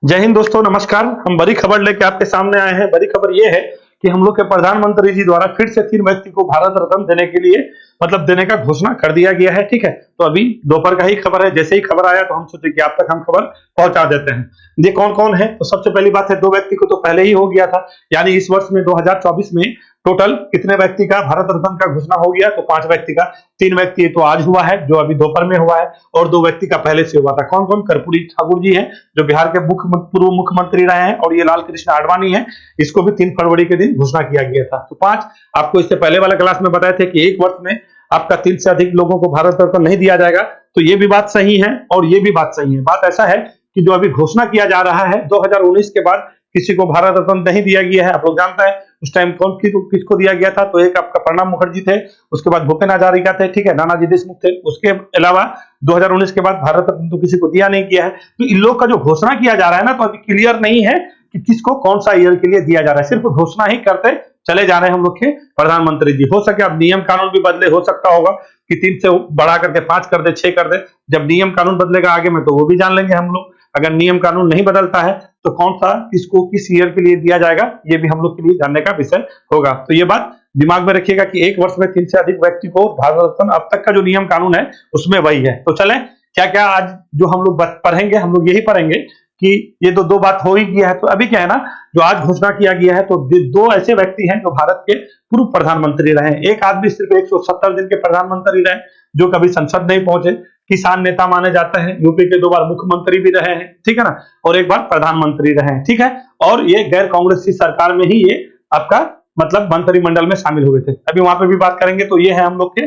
जय हिंद दोस्तों, नमस्कार। हम बड़ी खबर लेके आपके सामने आए हैं। बड़ी खबर ये है कि हम लोग के प्रधानमंत्री जी द्वारा फिर से 3 व्यक्ति को भारत रत्न देने के लिए देने का घोषणा कर दिया गया है। ठीक है, तो अभी दोपहर का ही खबर है। जैसे ही खबर आया तो हम सोचे कि आप तक हम खबर पहुंचा देते हैं। ये कौन कौन है? तो सबसे पहली बात है, 2 व्यक्ति को तो पहले ही हो गया था, यानी इस वर्ष में 2024 में टोटल कितने व्यक्ति का भारत रत्न का घोषणा हो गया? तो 5 व्यक्ति का। 3 व्यक्ति तो आज हुआ है, जो अभी दोपहर में हुआ है, और 2 व्यक्ति का पहले से हुआ था। कौन कौन? कर्पूरी ठाकुर जी हैं, जो बिहार के पूर्व मुख्यमंत्री रहे हैं, और ये लाल कृष्ण आडवाणी है, इसको भी 3 फरवरी के दिन घोषणा किया गया था। तो 5 आपको इससे पहले वाला क्लास में बताए थे कि 1 वर्ष में आपका 3 से अधिक लोगों को भारत रत्न नहीं दिया जाएगा। तो ये भी बात सही है और ये भी बात सही है। बात ऐसा है कि जो अभी घोषणा किया जा रहा है, 2019 के बाद किसी को भारत रत्न नहीं दिया गया है। आप लोग जानते हैं उस टाइम कौन किसको दिया गया था? तो एक आपका प्रणब मुखर्जी थे, उसके बाद भूपेन हजारिका थे, ठीक है, नानाजी देशमुख थे। उसके अलावा 2019 के बाद भारत रत्न तो किसी को दिया नहीं गया है। तो इन लोग का जो घोषणा किया जा रहा है ना, तो अभी क्लियर नहीं है कि किसको कौन सा ईयर के लिए दिया जा रहा है। सिर्फ घोषणा ही करते चले जा रहे हैं हम लोग के प्रधानमंत्री जी। हो सके अब नियम कानून भी बदले, हो सकता होगा कि 3 से बढ़ा करके 5 कर दे, 6 कर दे। जब नियम कानून बदलेगा आगे में तो वो भी जान लेंगे हम लोग। अगर नियम कानून नहीं बदलता है तो कौन सा किसको किस ईयर के लिए दिया जाएगा, ये भी हम लोग के लिए जानने का विषय होगा। तो ये बात दिमाग में रखिएगा कि 1 वर्ष में 3 से अधिक व्यक्ति को भारत रत्न, अब तक का जो नियम कानून है उसमें वही है। तो चलें, क्या क्या आज जो हम लोग पढ़ेंगे, हम लोग यही पढ़ेंगे कि ये तो 2 बात हो ही गया है। तो अभी क्या है ना, जो आज घोषणा किया गया है, तो 2 ऐसे व्यक्ति हैं जो भारत के पूर्व प्रधानमंत्री रहे। एक आदमी सिर्फ 170 दिन के प्रधानमंत्री रहे, जो कभी संसद नहीं पहुंचे, किसान नेता माने जाते हैं, यूपी के 2 बार मुख्यमंत्री भी रहे हैं, ठीक है ना, और 1 बार प्रधानमंत्री रहे हैं, ठीक है। और ये गैर कांग्रेसी सरकार में ही ये आपका मंत्रिमंडल में शामिल हुए थे। अभी वहां पे भी बात करेंगे। तो ये है हम लोग के,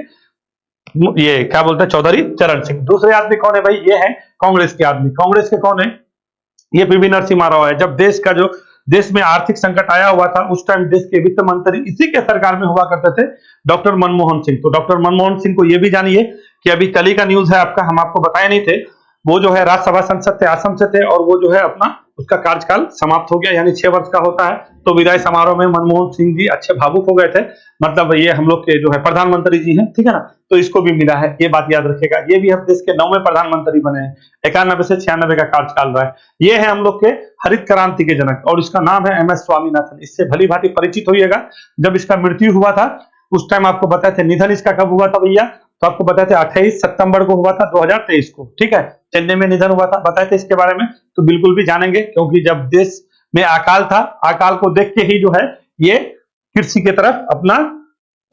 ये क्या बोलते हैं, चौधरी चरण सिंह। दूसरे आदमी कौन है भाई? ये है कांग्रेस के आदमी। कांग्रेस के कौन है? ये पीवी नरसिम्हा राव है। जब देश में आर्थिक संकट आया हुआ था, उस टाइम देश के वित्त मंत्री इसी के सरकार में हुआ करते थे, डॉक्टर मनमोहन सिंह। तो डॉक्टर मनमोहन सिंह को ये भी जानिए कि अभी कल ही का न्यूज है आपका, हम आपको बताए नहीं थे, वो जो है राज्यसभा संसद से असम से थे, और वो जो है अपना उसका कार्यकाल समाप्त हो गया, यानी 6 वर्ष का होता है। तो विदाई समारोह में मनमोहन सिंह जी अच्छे भावुक हो गए थे। ये हम लोग के जो है प्रधानमंत्री जी हैं, ठीक है ना, तो इसको भी मिला है, ये बात याद रखिएगा। ये भी हम देश के 9वें प्रधानमंत्री बने हैं। 91 से 96 का कार्यकाल रहा है। ये है हम लोग के हरित क्रांति के जनक, और इसका नाम है MS स्वामीनाथन। इससे भली भांति परिचित होइएगा। जब इसका मृत्यु हुआ था उस टाइम आपको बताए थे। निधन इसका कब हुआ था भैया? तो आपको बताए थे 28 सितंबर को हुआ था, 2023 को, ठीक है, चेन्नई में निधन हुआ था। बताए थे इसके बारे में, तो बिल्कुल भी जानेंगे, क्योंकि जब देश में अकाल था, अकाल को देख के ही जो है ये कृषि की तरफ अपना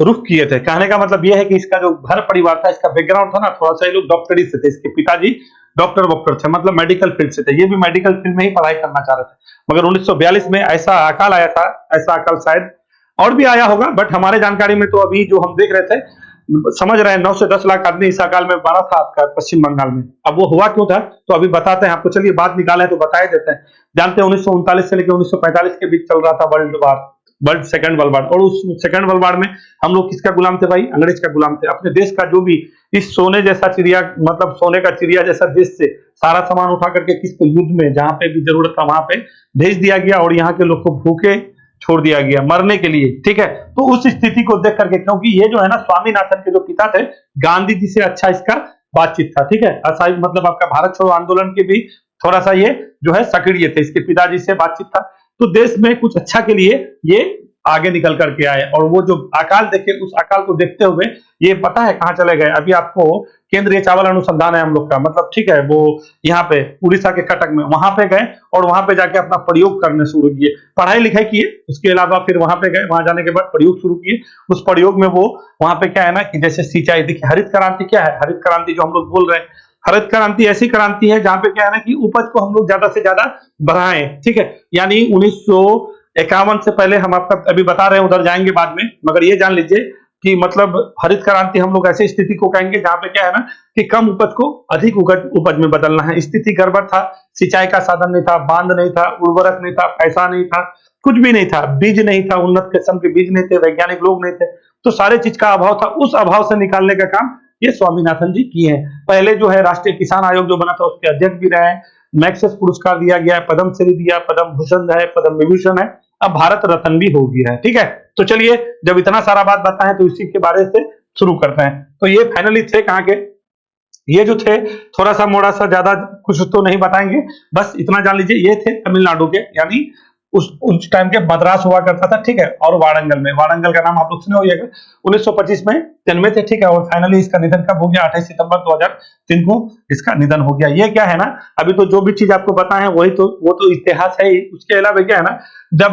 रुख किए थे। कहने का मतलब यह है कि इसका जो घर परिवार था, इसका बैकग्राउंड था ना, थोड़ा सा ये लोग डॉक्टरी से थे। इसके पिताजी डॉक्टर थे, मेडिकल फील्ड से थे। ये भी मेडिकल फील्ड में ही पढ़ाई करना चाह रहे थे, मगर 1942 में ऐसा अकाल आया था। ऐसा अकाल शायद और भी आया होगा, बट हमारे जानकारी में तो अभी जो हम देख रहे थे, समझ रहे हैं, 9 से 10 लाख आदमी इस अकाल में मारा था आपका पश्चिम बंगाल में। अब वो हुआ क्यों था तो अभी बताते हैं आपको। चलिए बात निकाले तो बताए देते हैं। जानते हैं 1939 से लेकर 1945 के बीच चल रहा था सेकंड वर्ल्ड वार। और उस सेकंड वर्ल्ड वार में हम लोग किसका गुलाम थे भाई? अंग्रेज का गुलाम थे। अपने देश का जो भी इस सोने जैसा चिड़िया, सोने का चिड़िया जैसा देश से सारा सामान उठा करके किसको युद्ध में जहां पे भी जरूरत था वहां पे भेज दिया गया, और यहाँ के लोग को भूखे छोड़ दिया गया मरने के लिए, ठीक है। तो उस स्थिति को देख करके, क्योंकि ये जो है ना, स्वामीनाथन के जो पिता थे, गांधी जी से अच्छा इसका बातचीत था, ठीक है। आपका भारत छोड़ो आंदोलन के भी थोड़ा सा ये जो है सक्रिय थे, इसके पिताजी से बातचीत था। तो देश में कुछ अच्छा के लिए ये आगे निकल करके आए, और वो जो अकाल देखे, उस अकाल को देखते हुए ये पता है कहां चले गए? अभी आपको केंद्रीय चावल अनुसंधान है हम लोग का, ठीक है, वो यहाँ पे उड़ीसा के कटक में, वहां पे गए और वहां पे जाके अपना प्रयोग करने शुरू किए। पढ़ाई लिखाई किए, उसके अलावा फिर वहां पे गए, वहां जाने के बाद प्रयोग शुरू किए। उस प्रयोग में वो वहां पे क्या है ना, कि जैसे सिंचाई, देखिए हरित क्रांति क्या है? हरित क्रांति जो हम लोग बोल रहे हैं, हरित क्रांति ऐसी क्रांति है जहां पे क्या है ना, कि उपज को हम लोग ज्यादा से ज्यादा बढ़ाएं, ठीक है। यानी 1951 से पहले, हम आपका अभी बता रहे हैं, उधर जाएंगे बाद में, मगर ये जान लीजिए कि हरित क्रांति हम लोग ऐसी स्थिति को कहेंगे जहां पे क्या है ना, कि कम उपज को अधिक उपज में बदलना है। स्थिति गड़बड़ था, सिंचाई का साधन नहीं था, बांध नहीं था, उर्वरक नहीं था, पैसा नहीं था, कुछ भी नहीं था, बीज नहीं था, उन्नत किस्म के बीज नहीं थे, वैज्ञानिक लोग नहीं थे, तो सारे चीज का अभाव था। उस अभाव से निकालने का काम ये स्वामीनाथन जी किए हैं। पहले जो है राष्ट्रीय किसान आयोग जो बना था, उसके अध्यक्ष भी रहे हैं। मैक्सेस पुरस्कार दिया गया है, पद्मश्री दिया, पद्म भूषण है, पद्म विभूषण है, अब भारत रत्न भी हो गया है, ठीक है। तो चलिए, जब इतना सारा बात बताएं तो इसी के बारे से शुरू करते हैं। तो ये फाइनली थे कहाँ के? ये जो थे थोड़ा सा मोड़ा सा, ज्यादा कुछ तो नहीं बताएंगे, बस इतना जान लीजिए ये थे तमिलनाडु के, यानी उस टाइम के मद्रास हुआ करता था, ठीक है। और वारंगल का नाम आप लोग सुने होइएगा। 1925 में जन्मे थे, ठीक है। और फाइनली इसका निधन कब हो गया? 28 सितंबर 2003 को इसका निधन हो गया। ये क्या है ना, अभी तो जो भी चीज आपको पता है वही तो, वो तो इतिहास है ही। उसके अलावा क्या है ना, जब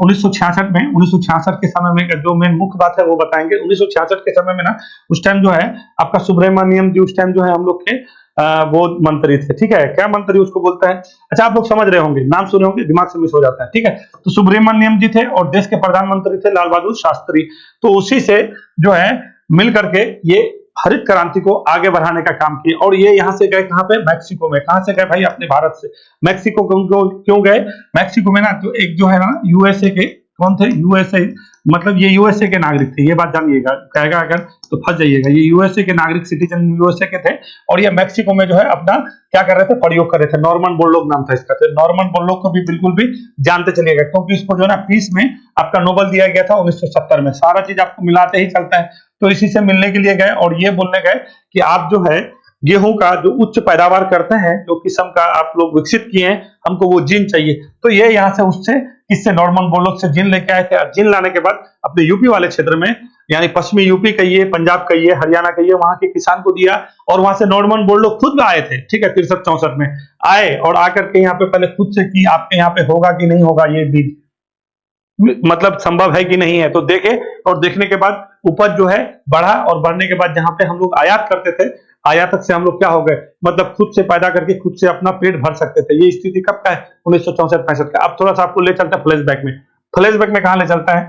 1966 के समय में जो मेन मुख्य बात है वो बताएंगे। 1966 के समय में ना, उस टाइम जो है आपका सुब्रमण्यम जी, उस टाइम जो है हम लोग के वो मंत्री थे, ठीक है। क्या मंत्री उसको बोलता है? अच्छा, आप लोग समझ रहे होंगे, नाम सुने होंगे, दिमाग से मिस हो जाता है, ठीक है। तो सुब्रमण्यम जी थे और देश के प्रधानमंत्री थे लाल बहादुर शास्त्री। तो उसी से जो है मिल करके ये हरित क्रांति को आगे बढ़ाने का काम किया। और ये यहाँ से गए कहाँ पे? मैक्सिको में। कहाँ से गए भाई? अपने भारत से। मैक्सिको क्यों गए? मैक्सिको में ना तो एक जो है ना यूएसए के, कौन थे? यूएसए, मतलब ये यूएसए के नागरिक थे, ये बात जानिएगा, कहेगा अगर तो फंस जाइएगा। ये यूएसए के नागरिक, सिटीजन यूएसए के थे। और ये मैक्सिको में जो है अपना क्या कर रहे थे? प्रयोग कर रहे थे। नॉर्मन बोरलॉग नाम था इसका। तो नॉर्मन बोरलॉग को भी बिल्कुल भी जानते चलिएगा, क्योंकि इसको जो है ना पीस में आपका नोबेल दिया गया था 1970 में। सारा चीज आपको मिलाते ही चलता है। तो इसी से मिलने के लिए गए और ये बोलने गए कि आप जो है गेहूं का जो उच्च पैदावार करते हैं, जो किस्म का आप लोग विकसित किए हैं, हमको वो जीन चाहिए। तो ये यहाँ से उससे किससे? नॉर्मन बोरलॉग से जीन लेके आए थे। और जीन लाने के बाद अपने यूपी वाले क्षेत्र में, यानी पश्चिमी यूपी कहिए, पंजाब कहिए, हरियाणा कहिए, वहां के किसान को दिया। और वहां से नॉर्मन बोरलॉग खुद आए थे, ठीक है, 63-64 में आए और आकर के यहाँ पे पहले खुद से कि आपके यहाँ पे होगा कि नहीं होगा ये बीज, मतलब संभव है कि नहीं है। तो देखे और देखने के बाद उपज जो है बढ़ा, और बढ़ने के बाद जहां पे हम लोग आयात करते थे, आयातक से हम लोग क्या हो गए? मतलब खुद से पैदा करके खुद से अपना पेट भर सकते थे। ये स्थिति कब का है? 1964-65 का। अब थोड़ा सा आपको ले चलता है फ्लैशबैक में। फ्लैशबैक में कहां ले चलता है?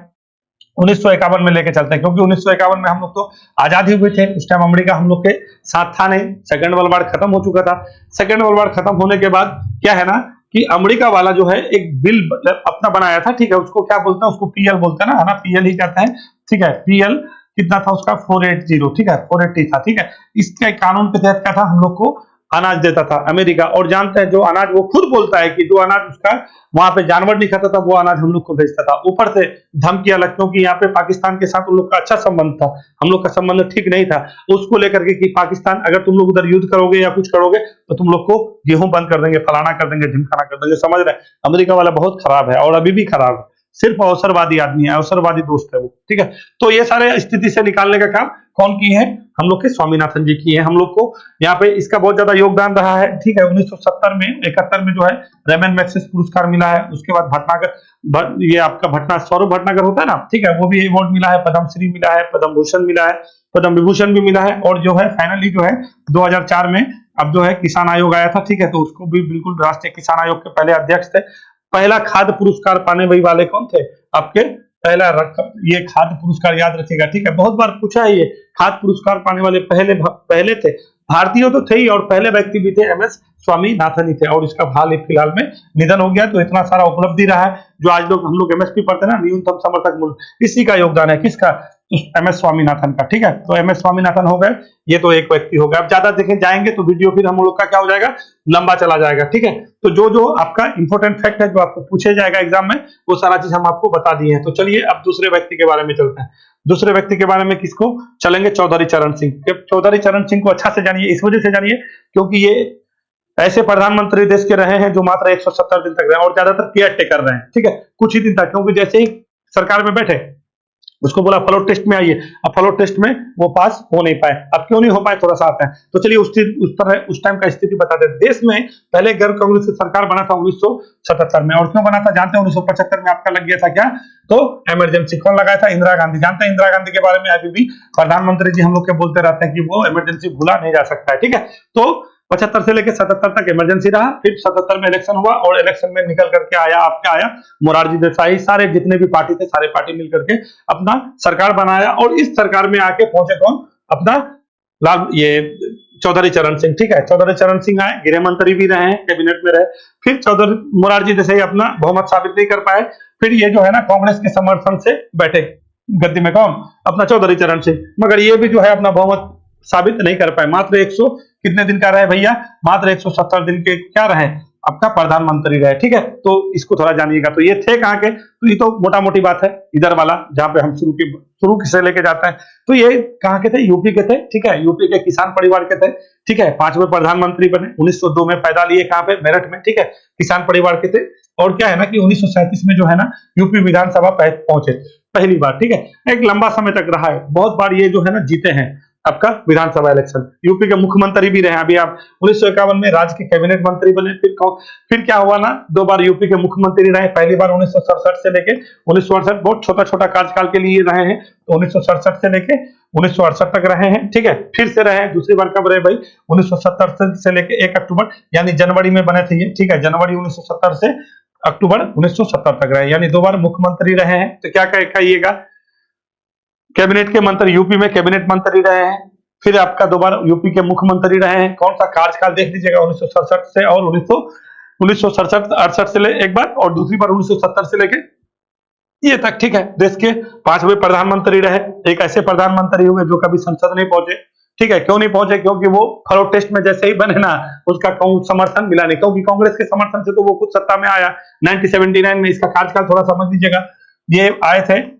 1951 में लेके चलते हैं, क्योंकि 1951 में हम लोग तो आजाद ही हुए थे। उस टाइम अमेरिका हम लोग के साथ था नहीं, सेकंड वर्ल्ड वॉर खत्म हो चुका था। सेकंड वर्ल्ड वॉर खत्म होने के बाद क्या है ना कि अमेरिका वाला जो है एक बिल अपना बनाया था, ठीक है। उसको क्या बोलता है? उसको पीएल बोलता है ना, पीएल ही कहते हैं, ठीक है। पीएल कितना था उसका? 480, ठीक है, 480 था, ठीक है। इसके कानून के तहत क्या था? हम लोग को अनाज देता था अमेरिका। और जानते हैं जो अनाज, वो खुद बोलता है कि जो अनाज उसका वहां पे जानवर नहीं खाता था, वो अनाज हम लोग को भेजता था। ऊपर से धमकी अलग, क्योंकि यहाँ पे पाकिस्तान के साथ उन लोग का अच्छा संबंध था, हम लोग का संबंध ठीक नहीं था। उसको लेकर के कि पाकिस्तान अगर तुम लोग उधर युद्ध करोगे या कुछ करोगे तो तुम लोग को गेहूं बंद कर देंगे, फलाना कर देंगे, ढिमकाना कर देंगे। समझ रहे? अमेरिका वाला बहुत खराब है और अभी भी खराब है। सिर्फ अवसरवादी आदमी है, अवसरवादी दोस्त है वो, ठीक है। तो ये सारे स्थिति से निकालने का काम कौन किए हैं? हम लोग के स्वामीनाथन जी किए हैं। हम लोग को यहाँ पे इसका बहुत ज्यादा योगदान रहा है, ठीक है। 1970 में 71 में जो है रेमन मैग्सेसे पुरस्कार मिला है। उसके बाद भटनागर, ये आपका स्वरूप भटनागर होता है ना, ठीक है, वो भी अवार्ड मिला है। पद्मश्री मिला है, पद्म भूषण मिला है, पद्म विभूषण भी मिला है। और जो है फाइनली जो है 2004 में अब जो है किसान आयोग आया था, ठीक है। तो उसको भी बिल्कुल राष्ट्रीय किसान आयोग के पहले अध्यक्ष थे। पहला खाद्य पुरस्कार पाने वही वाले कौन थे? आपके पहला ये खाद्य पुरस्कार याद रखिएगा, ठीक है। बहुत बार पूछा है ये, खाद्य पुरस्कार पाने वाले पहले थे, भारतीय तो थे ही, और पहले व्यक्ति भी थे एमएस स्वामीनाथन ही थे। और इसका हाल फिलहाल में निधन हो गया। तो इतना सारा उपलब्धि रहा है, जो आज लोग हम लोग एमएसपी पढ़ते हैं ना, न्यूनतम समर्थक मूल्य, इसी का योगदान है। किसका? एमएस स्वामीनाथन का, ठीक है। तो एमएस स्वामीनाथन हो गए, ये तो एक व्यक्ति हो गया। अब ज्यादा देखें जाएंगे तो वीडियो फिर हम लोग का क्या हो जाएगा? लंबा चला जाएगा, ठीक है। तो जो आपका इंपॉर्टेंट फैक्ट है, जो आपको पूछे जाएगा एग्जाम में, वो सारा चीज हम आपको बता दिए हैं। तो चलिए अब दूसरे व्यक्ति के बारे में चलते हैं। दूसरे व्यक्ति के बारे में किसको चलेंगे? चौधरी चरण सिंह। चौधरी चरण सिंह को अच्छा से जानिए, इस वजह से जानिए क्योंकि ये ऐसे प्रधानमंत्री देश के रहे हैं जो मात्र 170 दिन तक रहे, और ज्यादातर केयर टेकर रहे हैं, ठीक है। कुछ ही दिन तक, क्योंकि जैसे ही सरकार में बैठे उसको बोला फ्लोर टेस्ट में आइए, अब फ्लोर टेस्ट में वो पास हो नहीं पाए। अब क्यों नहीं हो पाए थोड़ा सा आता है, तो चलिए उस टाइम का स्थिति बता दें। देश में पहले गैर कांग्रेस की सरकार बना था 1977 में, और क्यों बना था जानते हैं? 1975 में आपका लग गया था क्या? तो इमरजेंसी। कौन लगाया था? इंदिरा गांधी। जानते हैं इंदिरा गांधी के बारे में? अभी भी प्रधानमंत्री जी हम लोग के बोलते रहते हैं कि वो इमरजेंसी भूला नहीं जा सकता है, ठीक है। तो 75 से लेकर 77 तक इमरजेंसी रहा, फिर 77 में इलेक्शन हुआ, और इलेक्शन में निकल करके आया आपका आया मोरारजी देसाई। सारे जितने भी पार्टी थे, सारे पार्टी मिल करके अपना सरकार बनाया, और इस सरकार में आके पहुंचे कौन? अपना ये चौधरी चरण सिंह, ठीक है। चौधरी चरण सिंह आए, गृह मंत्री भी रहे, कैबिनेट में रहे। फिर चौधरी मोरारजी देसाई अपना बहुमत साबित नहीं कर पाए। फिर ये जो है ना कांग्रेस के समर्थन से बैठे गद्दी में, कौन? अपना चौधरी चरण सिंह। मगर ये भी जो है अपना बहुमत साबित नहीं कर पाए। मात्र 100 कितने दिन का रहे भैया? मात्र 170 दिन के क्या रहे? आपका प्रधानमंत्री रहे, ठीक है। तो इसको थोड़ा जानिएगा। तो ये थे कहाँ के, तो ये तो मोटा मोटी बात है इधर वाला, जहाँ पे हम शुरू से लेके जाते हैं। तो ये कहाँ के थे, यूपी के थे, ठीक है। यूपी के किसान परिवार के थे, ठीक है। 5वें प्रधानमंत्री बने, 1902 में पैदा लिए, कहाँ पे, मेरठ में, ठीक है। किसान परिवार के थे। और क्या है ना कि 1937 में जो है ना यूपी विधानसभा पहुंचे पहली बार, ठीक है। एक लंबा समय तक रहा है, बहुत बार ये जो है ना जीते हैं आपका विधानसभा इलेक्शन। यूपी के मुख्यमंत्री भी रहे। अभी आप 1951 में राज्य के कैबिनेट मंत्री बने। फिर क्या हुआ ना, 2 बार यूपी के मुख्यमंत्री रहे। पहली बार 1967 से लेके 1968, बहुत छोटा छोटा कार्यकाल के लिए रहे हैं। तो 1967 से लेके 1968 तक रहे हैं, ठीक है। फिर से रहे हैं, दूसरी बार कब रहे भाई, 1970 से लेके 1 अक्टूबर यानी जनवरी में बने थे ये, ठीक है। जनवरी 1970 से अक्टूबर 1970 तक रहे, यानी 2 बार मुख्यमंत्री रहे हैं। तो क्या कहिएगा, कैबिनेट के मंत्री, यूपी में कैबिनेट मंत्री रहे हैं। फिर आपका 2 बार यूपी के मुख्यमंत्री रहे हैं। कौन सा कार्यकाल देख लीजिएगा, 1967 से और 1967-68 से ले एक बार, और दूसरी बार 1970 से लेके ये तक, ठीक है। देश के 5वें प्रधानमंत्री रहे। एक ऐसे प्रधानमंत्री हुए जो कभी संसद नहीं पहुंचे, ठीक है। क्यों नहीं पहुंचे, क्योंकि वो फॉरवर्ड टेस्ट में जैसे ही बने ना, उसका समर्थन मिला नहीं, क्योंकि कांग्रेस के समर्थन से तो वो खुद सत्ता में आया 1979 में। इसका कार्यकाल थोड़ा समझ लीजिएगा, ये आए थे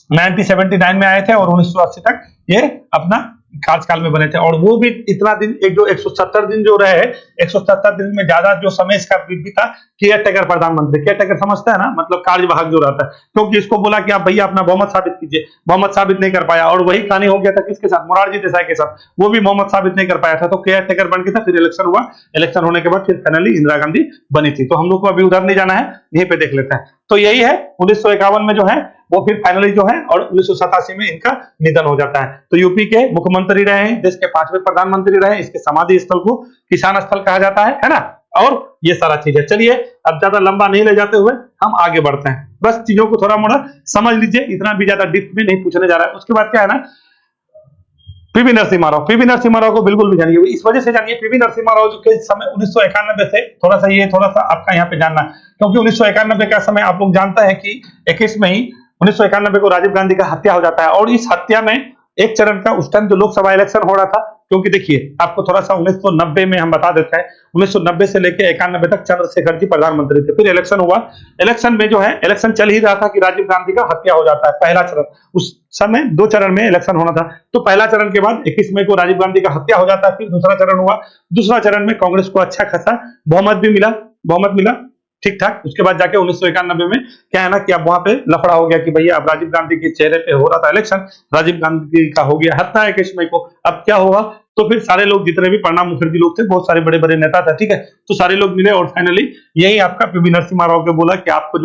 1979 में आए थे और 1980 तक ये अपना कार्यकाल में बने थे। और वो भी इतना दिन, एक जो 170 दिन जो रहे, 170 दिन में ज्यादा जो समय इसका बीता केयर टेकर प्रधानमंत्री। केयर टेकर समझता है ना, मतलब कार्यवाहक जो रहता है। क्योंकि इसको बोला कि आप भैया अपना बहुमत साबित कीजिए, बहुमत साबित नहीं कर पाया। और वही कहानी हो गया था किसके साथ, मोरारजी देसाई के साथ, वो भी बहुमत साबित नहीं कर पाया था। तो केयर टेकर बन गया था। फिर इलेक्शन हुआ, इलेक्शन होने के बाद फिर फाइनली इंदिरा गांधी बनी थी। तो हम लोग को अभी उधर नहीं जाना है, यहीं पे देख लेते हैं। तो यही है 1951 में जो है वो फिर फाइनली जो है, और 1987 में इनका निधन हो जाता है। तो यूपी के मुख्यमंत्री रहे हैं, देश के 5वें प्रधानमंत्री रहे। इसके समाधि स्थल को किसान स्थल कहा जाता है ना। और ये सारा चीज है। चलिए अब ज्यादा लंबा नहीं ले जाते हुए हम आगे बढ़ते हैं। बस चीजों को थोड़ा मोड़ा समझ लीजिए, इतना भी ज्यादा डीप में नहीं पूछने जा रहा है। उसके बाद क्या है ना, पीवी नरसिम्हा राव। पीवी नरसिम्हा राव को बिल्कुल भी जानिए, इस वजह से जानिए, पीवी नरसिम्हा राव जो के समय 1991 से थोड़ा सा आपका यहाँ पे जानना, क्योंकि 1991 का समय आप लोग जानते हैं कि 21 मई 1991 को राजीव गांधी का हत्या हो जाता है। और इस हत्या में एक चरण का उस टाइम जो लोकसभा इलेक्शन हो रहा था, क्योंकि देखिए आपको थोड़ा सा 1990 में हम बता देते हैं, 1990 से लेकर 91 तक चंद्रशेखर जी प्रधानमंत्री थे। फिर इलेक्शन हुआ, इलेक्शन में जो है, इलेक्शन चल ही रहा था कि राजीव गांधी का हत्या हो जाता है। पहला चरण, उस समय 2 चरण में इलेक्शन होना था। तो पहला चरण के बाद 21 मई को राजीव गांधी का हत्या हो जाता है। फिर दूसरा चरण हुआ, दूसरा चरण में कांग्रेस को अच्छा खासा बहुमत मिला ठीक ठाक। उसके बाद जाके 1991 में क्या है ना कि अब वहां पे लफड़ा हो गया कि भैया अब राजीव गांधी के चेहरे पे हो रहा था इलेक्शन, राजीव गांधी का हो गया हत्या 21 मई को। अब क्या होगा, तो फिर सारे लोग, जितने भी प्रणब मुखर्जी लोग थे, बहुत सारे बड़े बड़े नेता थे, ठीक है। तो सारे लोग मिले और फाइनली यही आपका पीवी नरसिम्हा राव के बोला कि आपको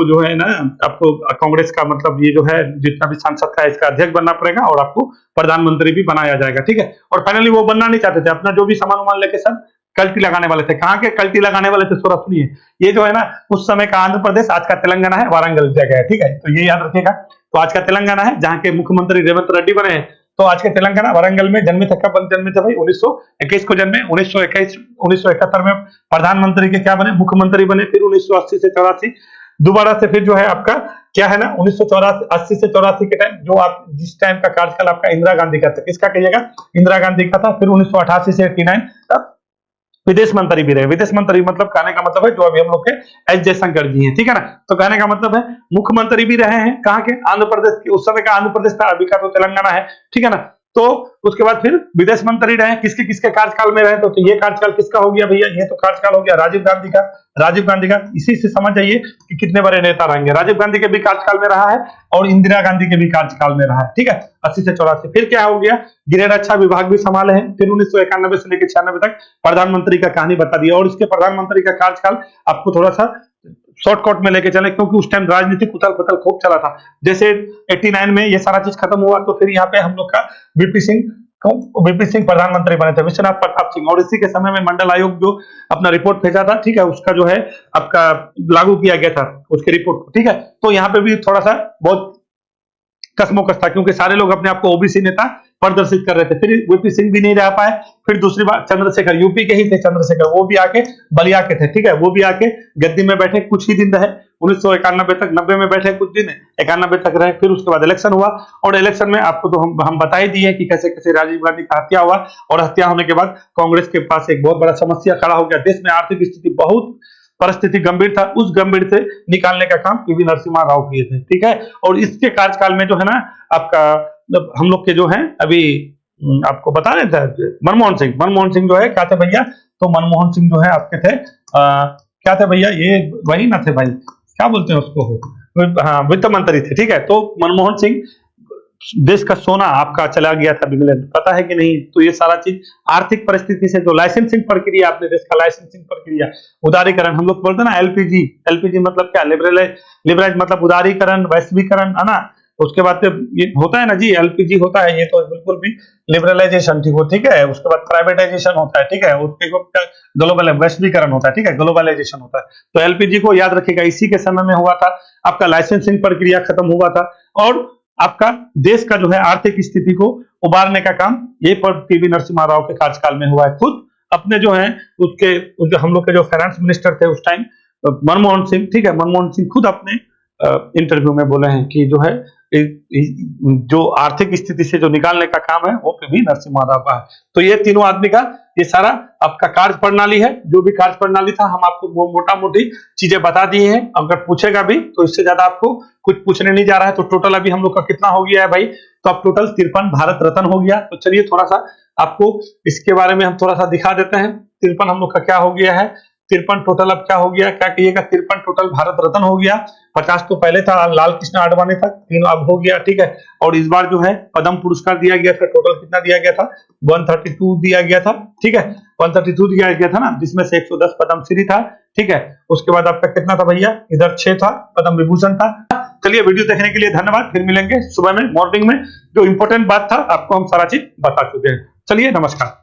जो है ना, आपको कांग्रेस का मतलब ये जो है जितना भी सांसद था इसका अध्यक्ष बनना पड़ेगा और आपको प्रधानमंत्री भी बनाया जाएगा, ठीक है। और फाइनली वो बनना नहीं चाहते थे, अपना जो भी सामान उमान लेके सब कल्टी लगाने वाले थे। कहाँ के कल्टी लगाने वाले थे, थोड़ा सुनिए। ये जो है ना, उस समय का आंध्र प्रदेश, आज का तेलंगाना है, वारंगल जगह है, ठीक है। तो ये याद रखिएगा। तो आज का तेलंगाना है, जहाँ के मुख्यमंत्री रेवंत रेड्डी बने हैं। तो आज के तेलंगाना वारंगल में जन्मे थे। कब जन्मे थे भाई, 1921 को जन्मे। 1971 में प्रधानमंत्री के क्या बने, मुख्यमंत्री बने। फिर 1980 से 84 दोबारा से फिर जो है आपका क्या है ना, 1980 से 84 के टाइम जो आप जिस टाइम का कार्यकाल आपका इंदिरा गांधी का था, किसका कहिएगा, इंदिरा गांधी का था। फिर 1988 से 89 तक विदेश मंत्री भी रहे। विदेश मंत्री मतलब कहने का मतलब है जो अभी हम लोग के एस जयशंकर जी हैं, ठीक है ना। तो कहने का मतलब है मुख्यमंत्री भी रहे हैं, कहाँ के, आंध्र प्रदेश के। उस समय का आंध्र प्रदेश था, अभी का तो तेलंगाना है, ठीक है ना। तो उसके बाद फिर विदेश मंत्री रहे। किसके किसके कार्यकाल में रहे, तो ये कार्यकाल किसका हो गया भैया, ये तो कार्यकाल हो गया राजीव गांधी का। राजीव गांधी का, इसी से समझ जाइए कि कितने बड़े नेता रहेंगे। राजीव गांधी के भी कार्यकाल में रहा है और इंदिरा गांधी के भी कार्यकाल में रहा है, ठीक है, 80 से 84। फिर क्या हो गया, गृह रक्षा विभाग भी संभाले हैं। फिर 1991 से लेकर 96 तक प्रधानमंत्री का कहानी बता दिया। और इसके प्रधानमंत्री का कार्यकाल आपको थोड़ा सा शॉर्टकट में लेके चले, क्योंकि उस टाइम राजनीतिक उथल पुथल खूब चला था। जैसे 89 में ये सारा चीज खत्म हुआ, तो फिर यहाँ पे हम लोग का वीपी सिंह प्रधानमंत्री बने थे, विश्वनाथ प्रताप सिंह। और इसी के समय में मंडल आयोग जो अपना रिपोर्ट भेजा था, ठीक है, उसका जो है आपका लागू किया गया था उसके रिपोर्ट को, ठीक है। तो यहाँ पे भी थोड़ा सा बहुत कसमोकस था, क्योंकि सारे लोग अपने आप को ओबीसी नेता प्रदर्शित कर रहे थे। फिर वीपी सिंह भी नहीं रह पाए, फिर दूसरी बार चंद्रशेखर, यूपी के ही थे चंद्रशेखर, वो भी आके बलिया के थे, ठीक है, वो भी आके गद्दी में बैठे, कुछ ही दिन रहे, 1991 तक, 90 में बैठे कुछ दिन, 91 तक रहे। फिर उसके बाद इलेक्शन हुआ, और इलेक्शन में आपको तो हम बता ही दिए कि कैसे कैसे राजीव गांधी का हत्या हुआ, और हत्या होने के बाद कांग्रेस के पास एक बहुत बड़ा समस्या खड़ा हो गया। देश में आर्थिक स्थिति बहुत, परिस्थिति गंभीर था, उस गंभीर से निकालने का काम पीवी नरसिम्हा राव किए थे, ठीक है। और इसके कार्यकाल में जो है ना आपका, हम लोग के जो है अभी आपको बता रहे थे मनमोहन सिंह जो है क्या थे भैया, तो मनमोहन सिंह जो है आपके थे क्या थे भैया, ये वही ना थे भाई, क्या बोलते हैं उसको, हाँ वित्त मंत्री थे, ठीक है। तो मनमोहन सिंह, देश का सोना आपका चला गया था इंग्लैंड, पता है कि नहीं। तो ये सारा चीज आर्थिक परिस्थिति से, जो लाइसेंसिंग प्रक्रिया, अपने देश का लाइसेंसिंग प्रक्रिया, उदारीकरण, हम लोग बोलते हैं ना एलपीजी मतलब क्या, लिबरलाइज मतलब उदारीकरण, वैश्वीकरण, है ना। उसके बाद ये होता है ना जी, एलपीजी होता है, ये तो बिल्कुल भी लिबरलाइजेशन, ठीक है। उसके बाद प्राइवेटाइजेशन होता है, ठीक है। उसके ग्लोबल वैश्वीकरण होता है, ठीक है, ग्लोबलाइजेशन होता है। तो एलपीजी को याद रखिएगा, इसी के समय में हुआ था, आपका लाइसेंसिंग प्रक्रिया खत्म हुआ था, और आपका देश का जो है आर्थिक स्थिति को उबारने का काम ये पर पीवी नरसिम्हा राव के कार्यकाल में हुआ है। खुद अपने जो है उसके हम लोग के जो फाइनेंस मिनिस्टर थे उस टाइम, मनमोहन सिंह, ठीक है, मनमोहन सिंह खुद अपने इंटरव्यू में बोले हैं कि जो है जो आर्थिक स्थिति से जो निकालने का काम है वो पीवी नरसिम्हा राव का है। तो ये तीनों आदमी का ये सारा आपका कार्य प्रणाली है, जो भी कार्य प्रणाली था हम आपको मोटा मोटी चीजें बता दिए हैं। अगर पूछेगा भी तो इससे ज्यादा आपको कुछ पूछने नहीं जा रहा है। तो टोटल अभी हम लोग का कितना हो गया है भाई, तो अब टोटल 53 भारत रत्न हो गया। तो चलिए थोड़ा सा आपको इसके बारे में हम थोड़ा सा दिखा देते हैं, 53 हम लोग का क्या हो गया है, 53 टोटल अब क्या हो गया, क्या कहिएगा, 53 टोटल भारत रत्न हो गया। 50 तो पहले था, लाल कृष्ण आडवाणी था, 3 अब हो गया, ठीक है। और इस बार जो है पद्म पुरस्कार दिया गया था, टोटल कितना दिया गया था, 132 दिया गया था, ठीक है, 132 दिया गया था ना, जिसमें से 110 पद्मश्री था, ठीक है। उसके बाद आपका कितना था भैया, इधर 6 था, पद्म विभूषण था। चलिए वीडियो देखने के लिए धन्यवाद, फिर मिलेंगे सुबह में, मॉर्निंग में। जो इंपॉर्टेंट बात था आपको हम सारा चीज बता चुके हैं। चलिए नमस्कार।